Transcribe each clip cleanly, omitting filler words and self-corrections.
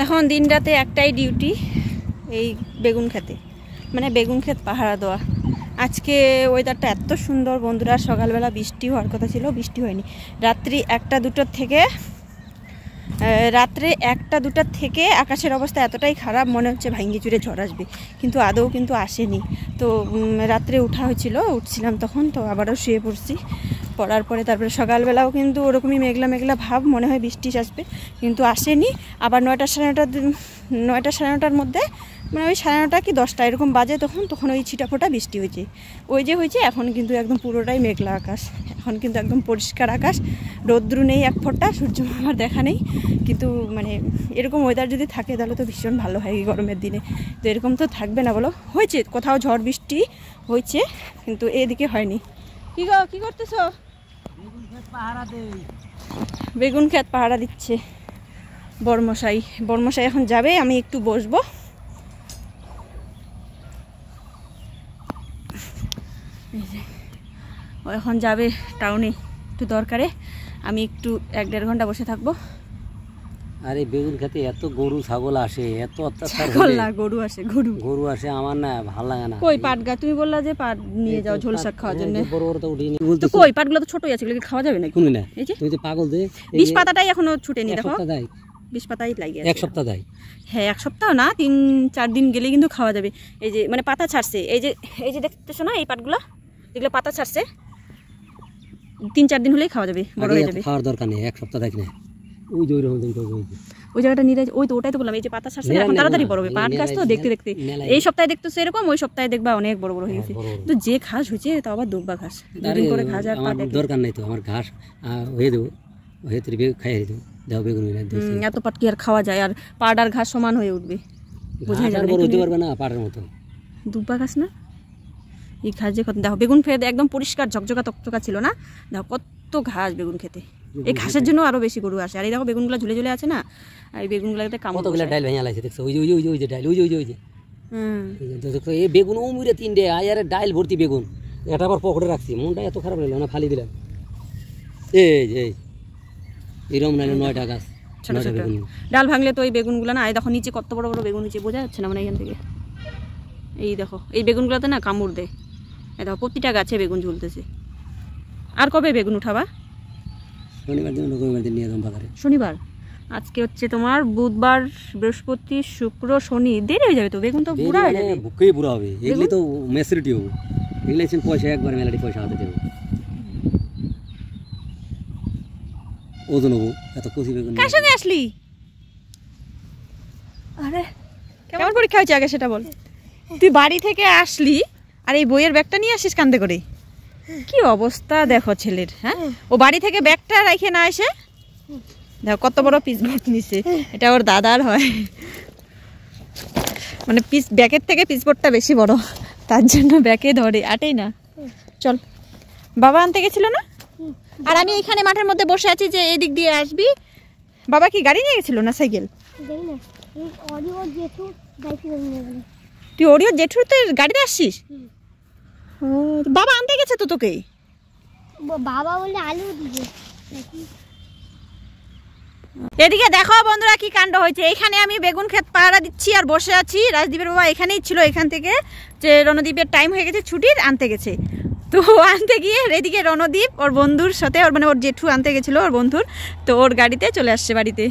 এখন দিন রাতে একটাই ডিউটি, এই বেগুন খেতে, মানে বেগুন ক্ষেত পাহারা দেওয়া। আজকে ওয়েদারটা এত সুন্দর বন্ধুরা, সকালবেলা বৃষ্টি হওয়ার কথা ছিল, বৃষ্টি হয়নি। রাত্রি 1টা-2টার থেকে আকাশের অবস্থা এতটাই খারাপ, মনে হচ্ছে ভাঙ্গি চুরে ঝড় আসবে, কিন্তু আদৌ কিন্তু আসেনি। তো রাত্রে উঠছিলাম তখন, তো আবারও শুয়ে পড়ছি। পড়ার পরে তারপরে সকালবেলাও কিন্তু ওরকমই মেঘলা মেঘলা ভাব, মনে হয় বৃষ্টি আসবে, কিন্তু আসেনি। আবার 9টা সাড়ে 9টার মধ্যে, মানে ওই 9:30 কি 10টা এরকম বাজে, তখন ওই ছিটাফোটা বৃষ্টি হয়েছে, হয়েছে। এখন কিন্তু একদম পুরোটাই মেঘলা আকাশ, এখন কিন্তু একদম পরিষ্কার আকাশ, রৌদ্র নেই এক ফোঁটা, সূর্য মামার দেখা নেই। কিন্তু মানে এরকম ওয়েদার যদি থাকে তাহলে তো ভীষণ ভালো হয় এই গরমের দিনে। তো এরকম তো থাকবে না বলো, হয়েছে কোথাও ঝড় বৃষ্টি হয়েছে, কিন্তু এদিকে হয়নি। কি করতেছো? বেগুন ক্ষেত পাহারা দিচ্ছে বড়মশাই এখন যাবে, আমি একটু বসবো। ও এখন যাবে টাউনে একটু দরকারে, আমি একটু 1-1.5 ঘন্টা বসে থাকবো। আরে বেগুন খেতে এত গরু ছাগল আসে, এত অত্যাচার গরু আসে, আমার না ভালো লাগে না। কই পাট গাছ, তুমি বললা যে পাট নিয়ে যাও ঝোল শাক খাওয়ার জন্য, বড় বড় তো উঠিনি বলতে, কই পাটগুলো তো ছোটই আছে, এগুলো খাওয়া যাবে নাকি? শুনি না, এই যে তুমি তো পাগল, দে 20 পাতাটাই এখনো ছুটেনি, দেখো 20 পাতাই লাগে, 1 সপ্তাহ দেয়। হ্যাঁ 1 সপ্তাহ না, 3-4 দিন গেলে কিন্তু খাওয়া যাবে। এই যে মানে পাতা ছাড়ছে, এই যে দেখতেছো না এই পাটগুলো, এগুলো পাতা ছাড়ছে, 3-4 দিন হলেই খাওয়া যাবে, বড় হয়ে যাবে। খাওয়ার দরকার নেই, 1 সপ্তাহ দেখ না, ওই জায়গাটা নিয়ে ওই তো ওটাই তো বললাম, এই যে পাতা ছাড়ছে এখন তাড়াতাড়ি বড় হবে। পাট গাছ তো দেখতে এই সপ্তাহে দেখতেছো এরকম, ওই সপ্তাহে দেখবা অনেক বড় বড় হয়ে গেছে। তো যে ঘাস হয়েছে তা আবার দুব্বা ঘাস, দুদিন করে ঘাস আর পাট দরকার নাই তো, আমার ঘাস হয়ে দেবো, হয়ে তুই খাইয়ে দেবো, দাও বেগুন। এত পাট কি আর খাওয়া যায়? আর পাট আর ঘাস সমান হয়ে উঠবে, বোঝা যাবে না পাটের মতো দুব্বা ঘাস না এই ঘাস। যে দেখো বেগুন খেতে একদম পরিষ্কার ঝকঝকা তকচকা ছিল না, দেখো কত ঘাস বেগুন খেতে। এই ঘাসের জন্য আরো বেশি গরু আসে। আর এই দেখো বেগুনগুলো ঝুলে ঝুলে আছে না, আর এই বেগুনগুলোতে কামড়, কতগুলো ডাল ভেঙে লাগছে দেখছো, ওই যে ডাল, ওই যে দেখো এই বেগুন উমরে 3টে আয়ারে ডাল ভর্তি বেগুন, এটা আবার পকেটে রাখছি, মনটা এত খারাপ লাগলো না, ফালি দিলাম। এরকম না 9টা গাছ ছোট ছোট ডাল ভাঙলে তো এই বেগুনগুলো না, এই দেখো নিচে কত বড় বড় বেগুন নিচে, বোঝা যাচ্ছে না মানে এখান থেকে। এই দেখো এই বেগুনগুলোতে না কামড় দেয়, এই দেখো প্রতিটা গাছে বেগুন ঝুলতেছে। আর কবে বেগুন উঠাবা? শনিবার। আজকে হচ্ছে তোমার বুধবার, বৃহস্পতি, শুক্র, শনি, দেরি হয়ে যাবে তো, বেগুন তো বুড়া হয়ে যাবে। বুকেই বুড়া হবে, এগুলি তো ম্যাচুরিটি হবে, এগুলি পয়সা একবার মেলাটি পয়সা হাতে দেবো, ওজন হবো। এত কচি বেগুন কার সঙ্গে আসলি? আরে কেমন পরীক্ষা হয়েছে আগে সেটা বল। তুই বাড়ি থেকে আসলি আর এই বইয়ের ব্যাগটা নিয়ে আসিস কান্দে করে, কি অবস্থা দেখো ছেলের। হ্যাঁ, ও বাড়ি থেকে ব্যাগটা রেখে না এসে দেখো কত বড় পিসবোর্ড নিছে, এটা ওর দাদার হয়, মানে ব্যাগের থেকে পিসবোর্ডটা বেশি বড়, তার জন্য ব্যাগে ধরে, আটেই না। চল, বাবা আনতে গেছিল না, আর আমি এখানে মাঠের মধ্যে বসে আছি যে এই দিক দিয়ে আসবি। বাবা কি গাড়ি নিয়ে গেছিল না সাইকেল? তুই ওরিও জেঠুর তো গাড়িতে আসছিস? বাবা আনতে গেছে তো তোকে, বাবা বলে আলু দিবে। এদিকে দেখো বন্ধুরা কি কাণ্ড হয়েছে, এখানে আমি বেগুন ক্ষেত পাহারা দিচ্ছি আর বসে আছি। রাজদীপের বাবা এখানেই ছিল, এখান থেকে যে রণদীপের টাইম হয়ে গেছে ছুটির, আনতে গেছে। তো আনতে গিয়ে এদিকে রণদীপ ওর বন্ধুর সাথে, ওর মানে ওর জেঠু আনতে গেছিলো ওর বন্ধুর, তো ওর গাড়িতে চলে আসছে বাড়িতে।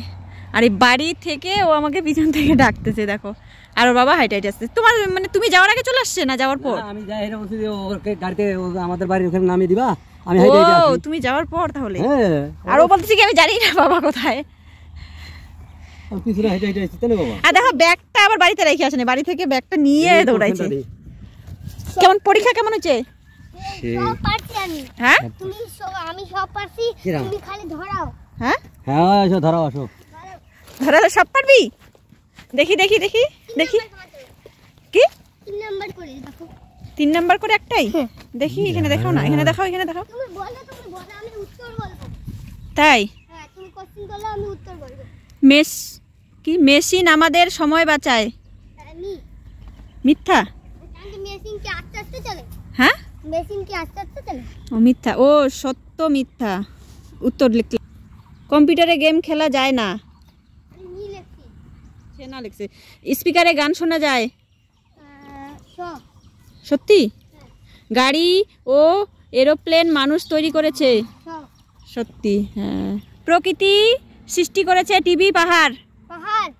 আর এই বাড়ি থেকে ও আমাকে পিছন থেকে ডাকতেছে দেখো, আর ওর বাবা হাইট আসছে। তোমার মানে তুমি যাওয়ার আগে চলে আসছে না যাওয়ার পর? আমি যাই বলছি যে ওকে গাড়িতে আমাদের বাড়ির ওখানে নামিয়ে দিবা, আমি ও তুমি যাওয়ার পর তাহলে। আর ও বলতেছে কি আমি জানি না বাবা কোথায়, পিছনে হাইট আসছে তাই না বাবা। আর দেখো ব্যাগটা আবার বাড়িতে রেখে আসেনি, বাড়ি থেকে ব্যাগটা নিয়ে দৌড়াইছে। কেমন পরীক্ষা কেমন হচ্ছে? সব পারছি আমি। হ্যাঁ তুমি আমি সব পারছি, তুমি খালি ধরাও। হ্যাঁ হ্যাঁ আসো ধরাও, আসো ধরাও, সব পারবি? দেখি দেখি দেখি দেখি কি 3 নাম্বার করে দেখো, 3 নাম্বার করে একটাই দেখি, এখানে দেখাও না, এখানে দেখাও, এখানে দেখাও। তুমি বলো আমি উত্তর বলবো। তাই? হ্যাঁ তুমি কোশ্চেন করলে আমি উত্তর বলবো। মেশিন আমাদের সময় বাঁচায়, মিথ্যা? মেশিন কি আস্তে আস্তে চলে? হ্যাঁ মেশিন কি আস্তে আস্তে চলে? ও মিথ্যা, ও সত্য মিথ্যা উত্তর লিখলে। কম্পিউটারে গেম খেলা যায় না। না লিখছে স্পিকারে গান শোনা যায় স সত্যি গাড়ি ও এরোপ্লেন মানুষ তৈরি করেছে স সত্যি হ্যাঁ প্রকৃতি সৃষ্টি করেছে টিভি পাহাড় পাহাড়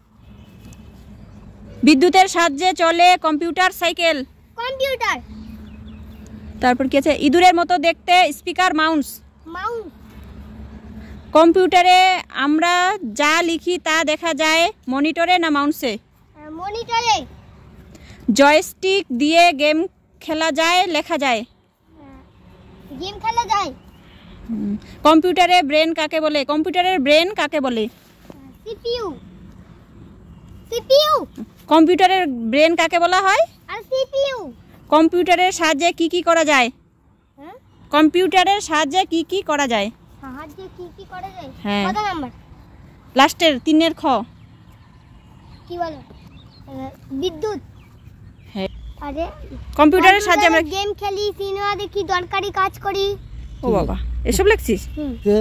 বিদ্যুতের সাহায্যে চলে কম্পিউটার সাইকেল কম্পিউটার তারপর কি আছে ইঁদুরের মতো দেখতে স্পিকার মাউস মাউস কম্পিউটারে আমরা যা লিখি তা দেখা যায় মনিটরে না মাউসে মনিটরে জয়স্টিক দিয়ে গেম খেলা যায় লেখা যায় গেম খেলা যায় কম্পিউটারে ব্রেন কাকে বলে কম্পিউটারের ব্রেন কাকে বলে সিপিইউ সিপিইউ কম্পিউটারের ব্রেন কাকে বলা হয় আর সিপিইউ কম্পিউটারের সাহায্যে কি কি করা যায় হ্যাঁ কম্পিউটারের সাহায্যে কি কি করা যায় সাহায্যে কি কি করা যায় হ্যাঁ। কত নাম্বার লাস্টের 3 খ কি বলো বিদ্যুৎ হ্যাঁ আরে কম্পিউটারের সাহায্যে আমরা গেম খেলি সিনেমা দেখি দরকারি কাজ করি ও বাবা এসব লিখছিস হুম কে